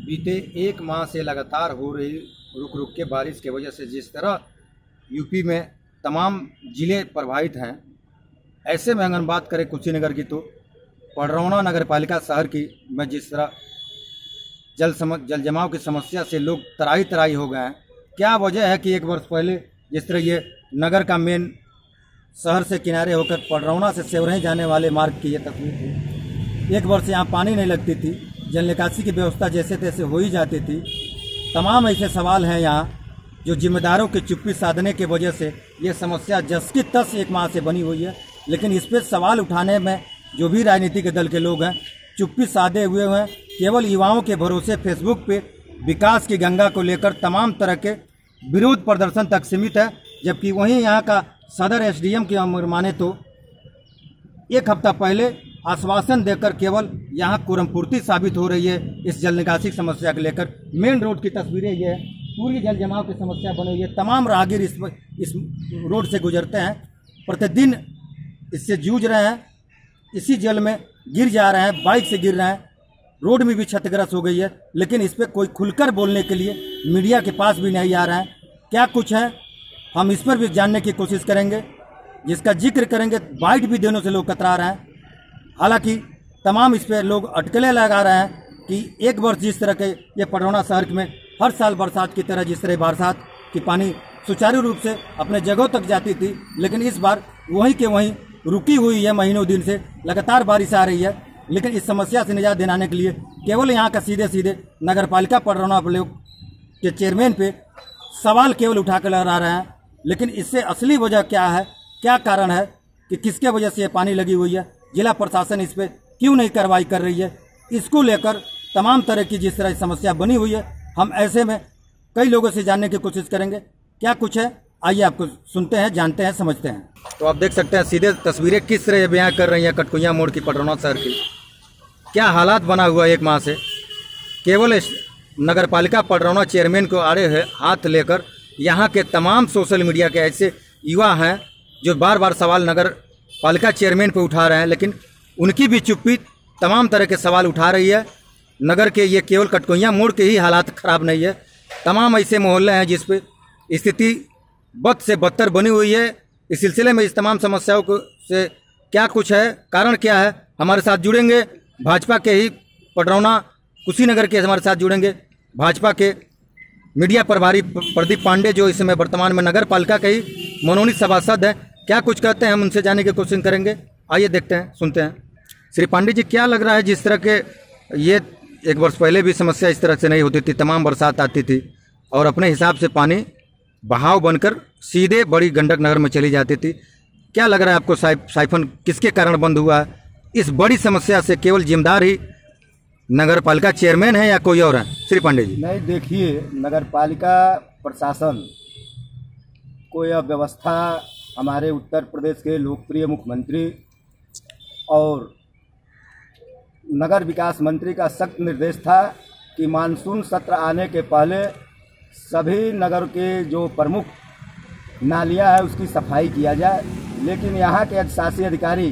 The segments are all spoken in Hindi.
बीते एक माह से लगातार हो रही रुक रुक के बारिश की वजह से जिस तरह यूपी में तमाम ज़िले प्रभावित हैं, ऐसे में अगर बात करें कुशीनगर की तो पडरौना नगर पालिका शहर की में जिस तरह जल जमाव की समस्या से लोग तराई तराई हो गए हैं। क्या वजह है कि एक वर्ष पहले जिस तरह ये नगर का मेन शहर से किनारे होकर पडरौना से सेवरही जाने वाले मार्ग की ये तस्वीर थी। एक वर्ष यहाँ पानी नहीं लगती थी, जल निकासी की व्यवस्था जैसे तैसे हो ही जाती थी। तमाम ऐसे सवाल हैं यहाँ जो जिम्मेदारों की चुप्पी साधने की वजह से ये समस्या जस की तस एक माह से बनी हुई है। लेकिन इस पर सवाल उठाने में जो भी राजनीतिक दल के लोग हैं चुप्पी साधे हुए हैं। केवल युवाओं के भरोसे फेसबुक पे विकास की गंगा को लेकर तमाम तरह के विरोध प्रदर्शन तक सीमित है। जबकि वहीं यहाँ का सदर एसडीएम की माने तो एक हफ्ता पहले आश्वासन देकर केवल यहाँ कुरमपूर्ति साबित हो रही है इस जल निकासी समस्या को लेकर। मेन रोड की तस्वीरें ये है, पूरी जल जमाव की समस्या बनी हुई है। तमाम राहगीर इस रोड से गुजरते हैं, प्रतिदिन इससे जूझ रहे हैं, इसी जल में गिर जा रहे हैं, बाइक से गिर रहे हैं, रोड में भी क्षतिग्रस्त हो गई है। लेकिन इस पर कोई खुलकर बोलने के लिए मीडिया के पास भी नहीं आ रहा है। क्या कुछ है हम इस पर भी जानने की कोशिश करेंगे, जिसका जिक्र करेंगे। बाइट भी देने से लोग कतरा रहे हैं। हालांकि तमाम इस पर लोग अटकलें लगा रहे हैं कि एक वर्ष जिस तरह के ये पडरौना शहर में हर साल बरसात की तरह जिस तरह बरसात की पानी सुचारू रूप से अपने जगहों तक जाती थी, लेकिन इस बार वहीं के वहीं रुकी हुई है। महीनों दिन से लगातार बारिश आ रही है। लेकिन इस समस्या से निजात दिलाने के लिए केवल यहाँ का सीधे सीधे नगर पालिका पडरौना के चेयरमैन पे सवाल केवल उठा कर लगा रहे हैं। लेकिन इससे असली वजह क्या है, क्या कारण है कि किसके वजह से ये पानी लगी हुई है, जिला प्रशासन इस पर क्यों नहीं कार्रवाई कर रही है, इसको लेकर तमाम तरह की जिस तरह समस्या बनी हुई है, हम ऐसे में कई लोगों से जानने की कोशिश करेंगे क्या कुछ है। आइए आपको सुनते हैं, जानते हैं, समझते हैं। तो आप देख सकते हैं सीधे तस्वीरें किस तरह बयां कर रही हैं कटकुइया मोड़ की पडरौना शहर की। क्या हालात बना हुआ एक माह से। केवल नगर पालिका पडरौना चेयरमैन को आड़े हाथ लेकर यहाँ के तमाम सोशल मीडिया के ऐसे युवा हैं जो बार बार सवाल नगर पालिका चेयरमैन पर उठा रहे हैं, लेकिन उनकी भी चुप्पी तमाम तरह के सवाल उठा रही है। नगर के ये केवल कटकुइया मोड़ के ही हालात खराब नहीं है, तमाम ऐसे मोहल्ले हैं जिस पे स्थिति बद से बदतर बनी हुई है। इस सिलसिले में इस तमाम समस्याओं को से क्या कुछ है, कारण क्या है, हमारे साथ जुड़ेंगे भाजपा के ही पडरौना कुशीनगर के हमारे साथ जुड़ेंगे भाजपा के मीडिया प्रभारी प्रदीप पांडे, जो इस समय वर्तमान में नगर पालिका के ही मनोनीत सभासद हैं। क्या कुछ कहते हैं हम उनसे जानने की कोशिश करेंगे। आइए देखते हैं, सुनते हैं। श्री पांडे जी, क्या लग रहा है जिस तरह के ये एक वर्ष पहले भी समस्या इस तरह से नहीं होती थी, तमाम बरसात आती थी और अपने हिसाब से पानी बहाव बनकर सीधे बड़ी गंडक नगर में चली जाती थी। क्या लग रहा है आपको साइफन किसके कारण बंद हुआ है? इस बड़ी समस्या से केवल जिम्मेदार ही नगर पालिका चेयरमैन है या कोई और है? श्री पांडे जी। नहीं, देखिए, नगर पालिका प्रशासन को यह व्यवस्था हमारे उत्तर प्रदेश के लोकप्रिय मुख्यमंत्री और नगर विकास मंत्री का सख्त निर्देश था कि मानसून सत्र आने के पहले सभी नगर के जो प्रमुख नालियां है उसकी सफाई किया जाए। लेकिन यहाँ के अधिशासी अधिकारी,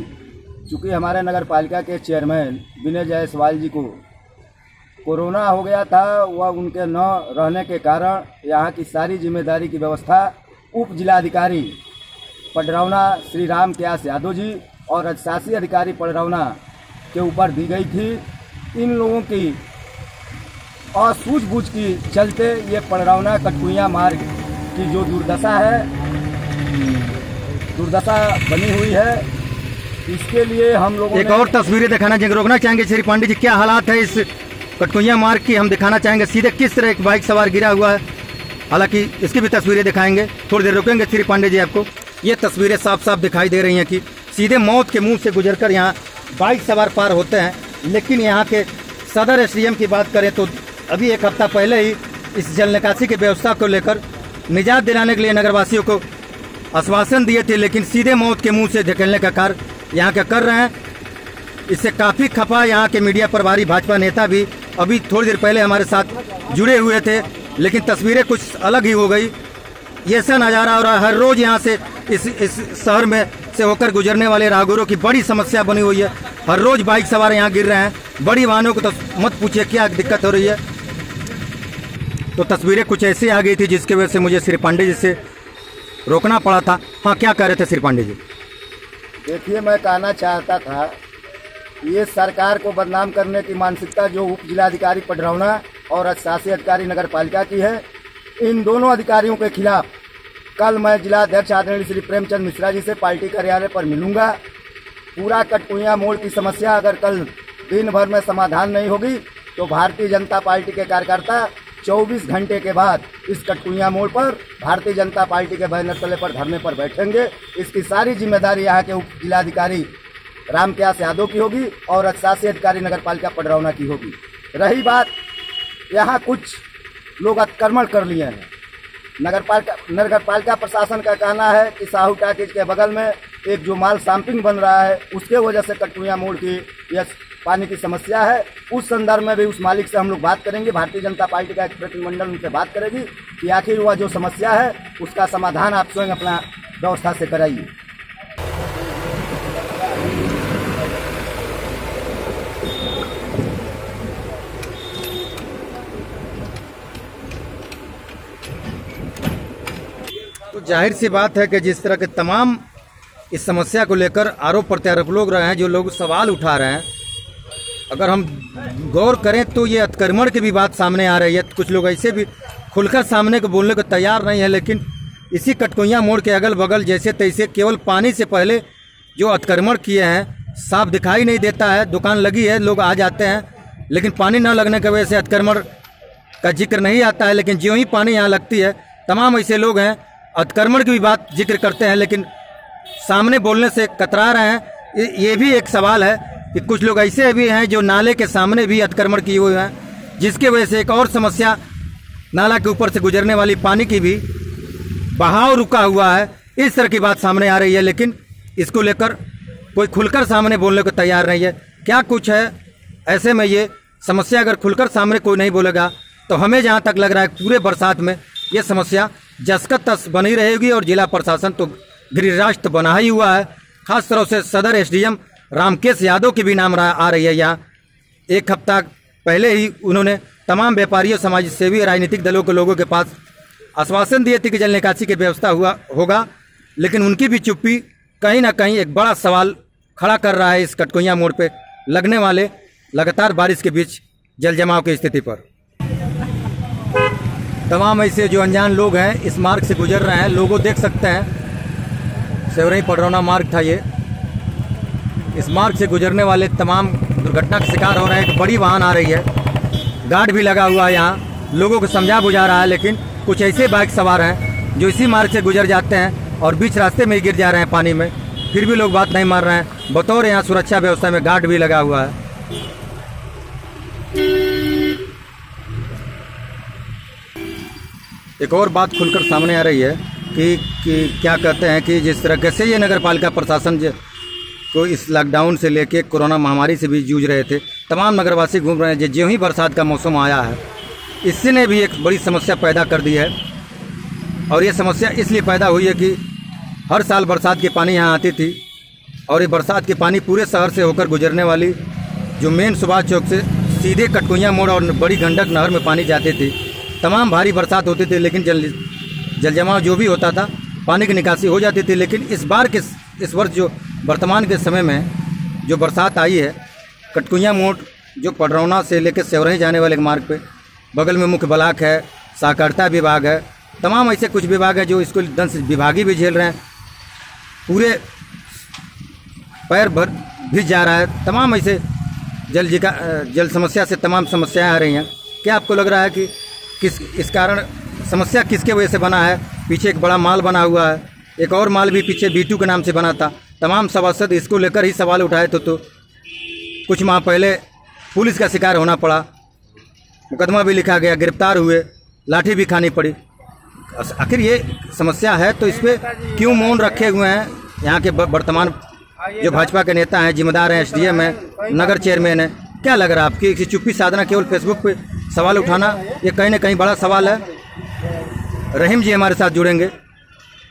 चूँकि हमारे नगर पालिका के चेयरमैन विनय जायसवाल जी को कोरोना हो गया था, वह उनके न रहने के कारण यहाँ की सारी जिम्मेदारी की व्यवस्था उप जिलाधिकारी पडरौना श्री राम क्यास यादव जी और अधिशासी अधिकारी पडरौना के ऊपर दी गई थी। इन लोगों की असूझबूझ की चलते ये पडरौना कटकुइया मार्ग की जो दुर्दशा बनी हुई है, इसके लिए हम लोगों एक और तस्वीरें दिखाना चाहेंगे, रोकना चाहेंगे श्री पांडे जी। क्या हालात है इस कटकुइया मार्ग की, हम दिखाना चाहेंगे सीधे किस तरह एक बाइक सवार गिरा हुआ है। हालांकि इसकी भी तस्वीरें दिखाएंगे, थोड़ी देर रुकेंगे श्री पांडे जी। आपको ये तस्वीरें साफ साफ दिखाई दे रही हैं कि सीधे मौत के मुंह से गुजरकर यहाँ बाइक सवार पार होते हैं। लेकिन यहाँ के सदर एसडीएम की बात करें तो अभी एक हफ्ता पहले ही इस जल निकासी की व्यवस्था को लेकर निजात दिलाने के लिए नगरवासियों को आश्वासन दिए थे, लेकिन सीधे मौत के मुंह से धकेलने का कार्य यहाँ के कर रहे हैं। इससे काफ़ी खफा यहाँ के मीडिया प्रभारी भाजपा नेता भी अभी थोड़ी देर पहले हमारे साथ जुड़े हुए थे, लेकिन तस्वीरें कुछ अलग ही हो गई। ये ऐसा नज़ारा हो रहा है, हर रोज़ यहाँ से इस शहर में से होकर गुजरने वाले राहगीरों की बड़ी समस्या बनी हुई है। हर रोज़ बाइक सवार यहाँ गिर रहे हैं, बड़ी वाहनों को तो मत पूछिए क्या दिक्कत हो रही है। तो तस्वीरें कुछ ऐसी आ गई थी जिसकी वजह से मुझे श्री पांडे जी से रोकना पड़ा था। हाँ, क्या कह रहे थे श्री पांडे जी? देखिए, मैं कहना चाहता था, ये सरकार को बदनाम करने की मानसिकता जो उप जिलाधिकारी पडरौना और शासी अधिकारी नगर पालिका की है, इन दोनों अधिकारियों के खिलाफ कल मैं जिलाध्यक्ष आदरणीय श्री प्रेमचंद मिश्रा जी से पार्टी कार्यालय पर मिलूंगा। पूरा कटकुइयां मोड़ की समस्या अगर कल दिन भर में समाधान नहीं होगी तो भारतीय जनता पार्टी के कार्यकर्ता 24 घंटे के बाद इस कटकुइयां मोड़ पर भारतीय जनता पार्टी के बैनर तले पर धरने पर बैठेंगे। इसकी सारी जिम्मेदारी यहाँ के उप जिलाधिकारी रामक्यास यादव की होगी और शासी अधिकारी नगर पालिका पडरौना की होगी। रही बात, यहाँ कुछ लोग अतिक्रमण कर लिए हैं। नगर पालिका प्रशासन का कहना है कि साहू टाकीज के बगल में एक जो माल सांपिंग बन रहा है उसके वजह से कटकुइयां मोड़ की यह पानी की समस्या है। उस संदर्भ में भी उस मालिक से हम लोग बात करेंगे। भारतीय जनता पार्टी का एक प्रतिनिधिमंडल उनसे बात करेगी कि आखिर वह जो समस्या है उसका समाधान आप स्वयं अपना व्यवस्था से कराइए। तो जाहिर सी बात है कि जिस तरह के तमाम इस समस्या को लेकर आरोप प्रत्यारोप लोग रहे हैं, जो लोग सवाल उठा रहे हैं, अगर हम गौर करें तो ये अतिक्रमण की भी बात सामने आ रही है। कुछ लोग ऐसे भी खुलकर सामने को बोलने को तैयार नहीं है, लेकिन इसी कटकुइयां मोड़ के अगल बगल जैसे तैसे केवल पानी से पहले जो अतिक्रमण किए हैं साफ दिखाई नहीं देता है। दुकान लगी है, लोग आ जाते हैं, लेकिन पानी न लगने की वजह से अतिक्रमण का जिक्र नहीं आता है। लेकिन ज्यों ही पानी यहाँ लगती है, तमाम ऐसे लोग हैं अतिक्रमण की भी बात जिक्र करते हैं, लेकिन सामने बोलने से कतरा रहे हैं। ये भी एक सवाल है कि कुछ लोग ऐसे भी हैं जो नाले के सामने भी अतिक्रमण किए हुए हैं, जिसके वजह से एक और समस्या, नाला के ऊपर से गुजरने वाली पानी की भी बहाव रुका हुआ है। इस तरह की बात सामने आ रही है, लेकिन इसको लेकर कोई खुलकर सामने बोलने को तैयार नहीं है। क्या कुछ है ऐसे में ये समस्या अगर खुलकर सामने कोई नहीं बोलेगा तो हमें जहाँ तक लग रहा है पूरे बरसात में ये समस्या जस का तस बनी रहेगी और जिला प्रशासन तो गिरिराज बना ही हुआ है। खास तरह से सदर एसडीएम रामकेश यादव की भी नाम आ रही है। यहाँ एक हफ्ता पहले ही उन्होंने तमाम व्यापारियों, समाज सेवी, राजनीतिक दलों के लोगों के पास आश्वासन दिए थे कि जल निकासी की व्यवस्था होगा, लेकिन उनकी भी चुप्पी कहीं ना कहीं एक बड़ा सवाल खड़ा कर रहा है इस कटकुइयां मोड़ पे लगने वाले लगातार बारिश के बीच जल जमाव की स्थिति पर। तमाम ऐसे जो अनजान लोग हैं इस मार्ग से गुजर रहे हैं, लोगों देख सकते हैं सेवरही पडरौना मार्ग था ये। इस मार्ग से गुजरने वाले तमाम दुर्घटना का शिकार हो रहे हैं। एक बड़ी वाहन आ रही है, गार्ड भी लगा हुआ है, यहाँ लोगों को समझा बुझा रहा है, लेकिन कुछ ऐसे बाइक सवार हैं जो इसी मार्ग से गुजर जाते हैं और बीच रास्ते में ही गिर जा रहे हैं पानी में, फिर भी लोग बात नहीं मान रहे हैं। बतौर यहाँ सुरक्षा व्यवस्था में गार्ड भी लगा हुआ है। एक और बात खुलकर सामने आ रही है कि क्या कहते हैं कि जिस तरह से ये नगर पालिका प्रशासन को इस लॉकडाउन से लेके कोरोना महामारी से भी जूझ रहे थे, तमाम नगरवासी घूम रहे हैं। ज्यों ही बरसात का मौसम आया है, इससे ने भी एक बड़ी समस्या पैदा कर दी है। और ये समस्या इसलिए पैदा हुई है कि हर साल बरसात के पानी यहाँ आती थी और ये बरसात के पानी पूरे शहर से होकर गुजरने वाली जो मेन सुभाष चौक से सीधे कटकुइयां मोड़ और बड़ी गंडक नहर में पानी जाती थी। तमाम भारी बरसात होती थी, लेकिन जल जमाव जो भी होता था पानी की निकासी हो जाती थी। लेकिन इस वर्ष जो वर्तमान के समय में जो बरसात आई है, कटकुइयां मोड़ जो पडरौना से लेकर सेवरही जाने वाले मार्ग पे बगल में मुख्य ब्लॉक है, सहकारिता विभाग है, तमाम ऐसे कुछ विभाग है जो इसको दंश विभागी भी झेल रहे हैं। पूरे पैर भर भिज जा रहा है। तमाम ऐसे जल समस्या से तमाम समस्याएं आ रही हैं। क्या आपको लग रहा है कि इस कारण समस्या किसके वजह से बना है? पीछे एक बड़ा माल बना हुआ है, एक और माल भी पीछे B2 के नाम से बना था। तमाम सभासद इसको लेकर ही सवाल उठाए तो कुछ माह पहले पुलिस का शिकार होना पड़ा, मुकदमा भी लिखा गया, गिरफ्तार हुए, लाठी भी खानी पड़ी। आखिर ये समस्या है तो इस पर क्यों मौन रखे हुए हैं यहाँ के वर्तमान जो भाजपा के नेता हैं, जिम्मेदार हैं, SDM है, नगर चेयरमैन है? क्या लग रहा है आपकी इसी चुप्पी साधना केवल फेसबुक पे सवाल उठाना ये कहीं ना कहीं बड़ा सवाल है? रहीम जी हमारे साथ जुड़ेंगे,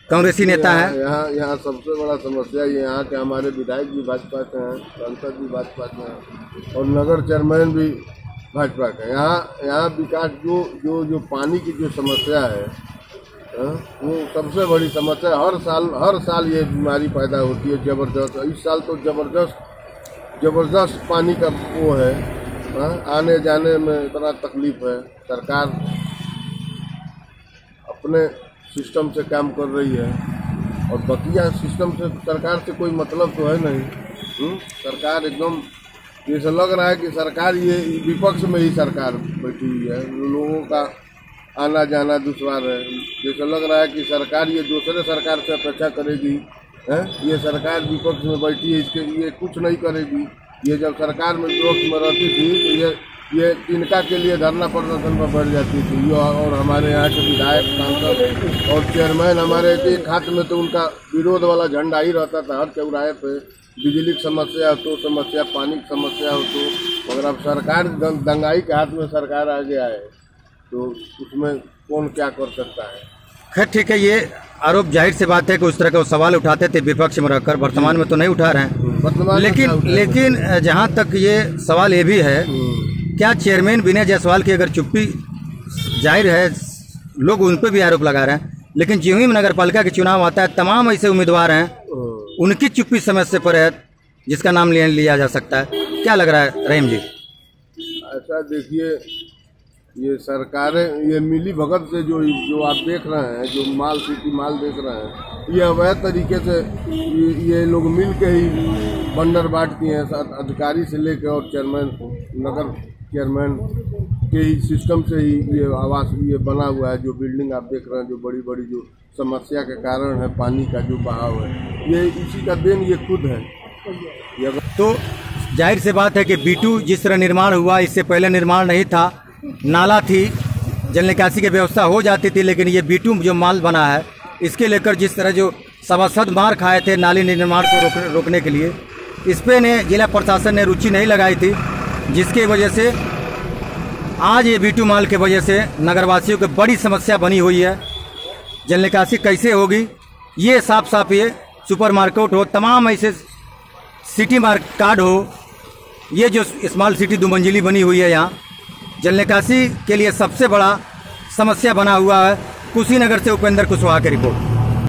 कांग्रेसी नेता हैं। यहाँ सबसे बड़ा समस्या ये यहाँ के हमारे विधायक भी भाजपा के हैं, सांसद भी भाजपा के हैं और नगर चेयरमैन भी भाजपा का। यहाँ विकास जो पानी की जो समस्या है, वो सबसे बड़ी समस्या है। हर साल ये बीमारी पैदा होती है जबरदस्त। इस साल तो जबरदस्त पानी का वो है, आने जाने में इतना तकलीफ है। सरकार अपने सिस्टम से काम कर रही है और बकिया सिस्टम से सरकार से कोई मतलब तो है नहीं। सरकार एकदम जैसे लग रहा है कि सरकार ये विपक्ष में ही सरकार बैठी हुई है, लोगों का आना जाना दुश्वार है। जैसे लग रहा है कि सरकार ये दूसरे सरकार से अपेक्षा करेगी, ये सरकार विपक्ष में बैठी है, इसके ये कुछ नहीं करेगी। ये जब सरकार में विपक्ष में रहती थी तो ये तिनका के लिए धरना प्रदर्शन पर बढ़ जाती थी। और हमारे यहाँ के विधायक, सांसद और चेयरमैन हमारे एक हाथ में तो उनका विरोध वाला झंडा ही रहता था हर चौराहे पे। बिजली की समस्या हो तो समस्या, पानी की समस्या हो तो, मगर अब सरकार दंगाई के हाथ में सरकार आ गया है तो उसमें कौन क्या कर सकता है। खैर ठीक है, ये आरोप जाहिर सी बात है कि उस तरह के सवाल उठाते थे विपक्ष में रहकर, वर्तमान में तो नहीं उठा रहे हैं। लेकिन जहाँ तक ये सवाल ये भी है, क्या चेयरमैन विनय जायसवाल की अगर चुप्पी, जाहिर है लोग उन पर भी आरोप लगा रहे हैं, लेकिन ज्यों ही नगर पालिका के चुनाव आता है तमाम ऐसे उम्मीदवार हैं उनकी चुप्पी समस्या पर है जिसका नाम लिया जा सकता है। क्या लग रहा है रहीम जी? ऐसा देखिए, ये सरकारें ये मिली भगत से जो आप देख रहे हैं, जो माल सिटी माल देख रहे हैं, ये अवैध तरीके से ये लोग मिल के ही बंडर बांटती हैं, अधिकारी से लेकर और चेयरमैन, नगर चेयरमैन के ही सिस्टम से ही ये आवास ये बना हुआ है। जो बिल्डिंग आप देख रहे हैं, जो बड़ी बड़ी जो समस्या के कारण है, पानी का जो बहाव है, ये इसी का देन ये खुद है। तो जाहिर सी बात है कि B2 जिस तरह निर्माण हुआ, इससे पहले निर्माण नहीं था, नाला थी, जल निकासी की व्यवस्था हो जाती थी, लेकिन ये B2 जो माल बना है, इसके लेकर जिस तरह जो सभासद मार खाए थे नाली निर्माण को रोकने के लिए, इस पे ने जिला प्रशासन ने रुचि नहीं लगाई थी, जिसकी वजह से आज ये B2 माल की वजह से नगरवासियों की बड़ी समस्या बनी हुई है। जल निकासी कैसे होगी, ये साफ साफ ये सुपर मार्केट हो, तमाम ऐसे सिटी कार्ड हो, ये जो स्मॉल सिटी 2 मंजिली बनी हुई है, यहाँ जल निकासी के लिए सबसे बड़ा समस्या बना हुआ है। कुशीनगर से उपेंद्र कुशवाहा की रिपोर्ट।